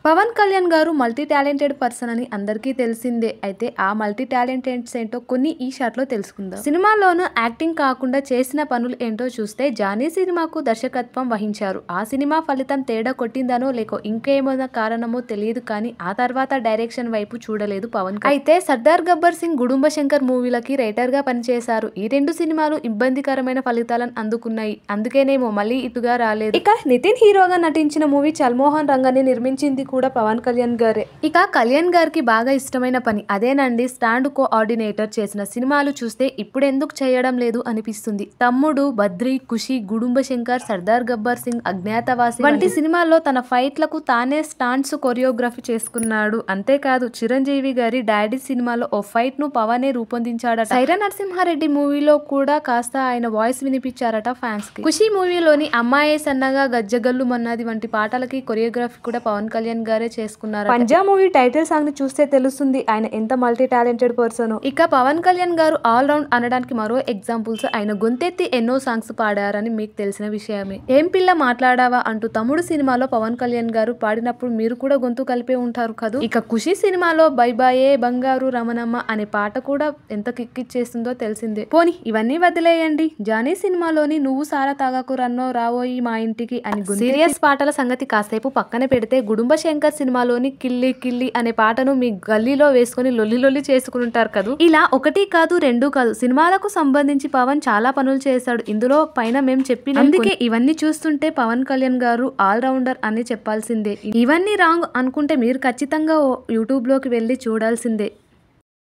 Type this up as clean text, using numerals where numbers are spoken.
పవన్ కళ్యాణ్ గారు multi talented person అని అందరికీ తెలిసిందే. అయితే ఆ మల్టీ టాలెంటెడ్స్ ఏంటో కొన్ని ఈ షాట్ లో తెలుసుకుందాం. సినిమాలోనూ యాక్టింగ్ కాకుండా చేసిన పనులు ఏంటో చూస్తే జానీ సినిమాకు దర్శకత్వం వహించారు. ఆ సినిమా ఫలితం తేడా కొట్టిందనో లేక ఇంకేమైనా కారణమో తెలియదు కానీ ఆ తర్వాత డైరెక్షన్ వైపు చూడలేదు పవన్. అయితే సర్దార్ గబ్బర్ సింగ్, గుడుంబ శంకర్ మూవీలకి రైటర్ గా పనిచేశారు. ఈ రెండు సినిమాలు ఇబ్బందికరమైన ఫలితాలను అందుకున్నాయి. అందుకేనేమో మళ్ళీ ఇటుగా రాలేదు. ఇక నితిన్ హీరోగా నటించిన మూవీ చల్మోహన్ రంగాన్ని నిర్మించింది కూడా పవన్ కళ్యాణ్ గారే. ఇక కళ్యాణ్ గారికి బాగా ఇష్టమైన పని అదేనండి. స్టాండ్ కోఆర్డినేటర్ చేసిన సినిమాలు చూస్తే ఇప్పుడెందుకు చేయడం లేదు అనిపిస్తుంది. తమ్ముడు, బద్రి, ఖుషి, గుడుంబ శంకర్, సర్దార్ గబ్బర్ సింగ్, అజ్ఞాతవాసి వంటి సినిమాల్లో తన ఫైట్లకు తానే స్టాంట్స్ కొరియోగ్రఫీ చేసుకున్నాడు. అంతేకాదు చిరంజీవి గారి డాడీ సినిమాలో ఓ ఫైట్ ను పవనే రూపొందించాడట. సైరా నరసింహారెడ్డి మూవీలో కూడా కాస్త ఆయన వాయిస్ వినిపించారట ఫ్యాన్స్ కి. ఖుషి మూవీలోని అమ్మాయే సన్నగా గజ్జగల్లు మన్నది వంటి పాటలకి కొరియోగ్రఫీ కూడా పవన్ కళ్యాణ్ గారే చేసుకున్నారు. పంజాబ్ మూవీ టైటిల్ సాంగ్ ని చూస్తే తెలుస్తుంది ఆయన ఎంత మల్టీ టాలెంటెడ్ పర్సన్. ఇక పవన్ కళ్యాణ్ గారు ఆల్ రౌండ్ అనడానికి మరో ఎగ్జాంపుల్స్ ఆయన గొంతెత్తి ఎన్నో సాంగ్స్ పాడారని మీకు తెలిసిన విషయమే. ఏం పిల్ల మాట్లాడావా అంటూ తమ్ముడు సినిమాలో పవన్ కళ్యాణ్ గారు పాడినప్పుడు మీరు కూడా గొంతు కలిపే ఉంటారు కదా. ఇక ఖుషి సినిమాలో బై బాయే బంగారు రమణమ్మ అనే పాట కూడా ఎంత కిక్కిచ్చేస్తుందో తెలిసిందే. పోనీ ఇవన్నీ వదిలేయండి. జానీ సినిమాలోని నువ్వు సారా తాగాకు రన్నో రావోయి మా ఇంటికి అని సీరియస్ పాటల సంగతి కాసేపు పక్కన పెడితే గుడుంబ శంకర్ సినిమాలోని కిల్లి కిల్లి అనే పాటను మీ గల్లీలో వేసుకుని లొల్లి లొల్లి చేసుకుంటారు కదా. ఇలా ఒకటి కాదు రెండు కాదు సినిమాలకు సంబంధించి పవన్ చాలా పనులు చేశాడు. ఇందులో పైన మేము చెప్పిన అందుకే ఇవన్నీ చూస్తుంటే పవన్ కళ్యాణ్ గారు ఆల్ రౌండర్ అని చెప్పాల్సిందే. ఇవన్నీ రాంగ్ అనుకుంటే మీరు ఖచ్చితంగా యూట్యూబ్ లోకి వెళ్ళి చూడాల్సిందే.